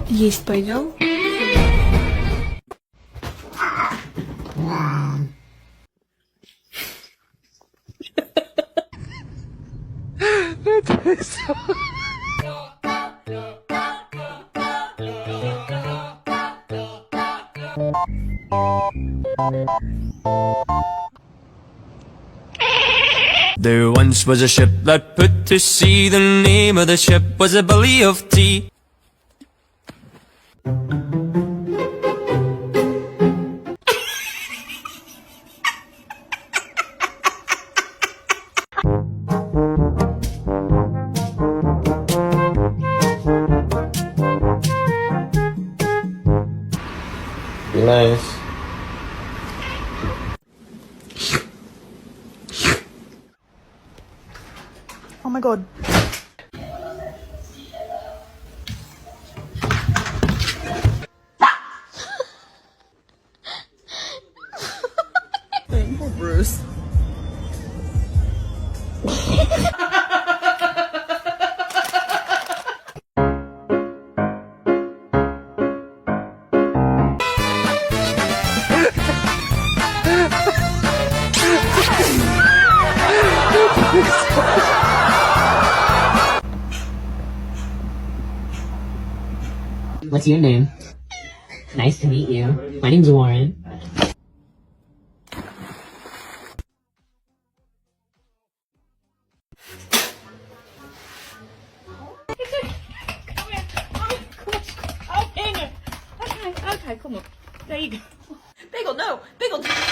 Есть пойдем? There once was a ship that put to sea. The name of the ship was a Belly of Tea. Be nice. Oh my god. Poor Bruce. What's your name? Nice to meet you. My name's Warren. Okay, come on. There you go. Bagel, no! Bagel!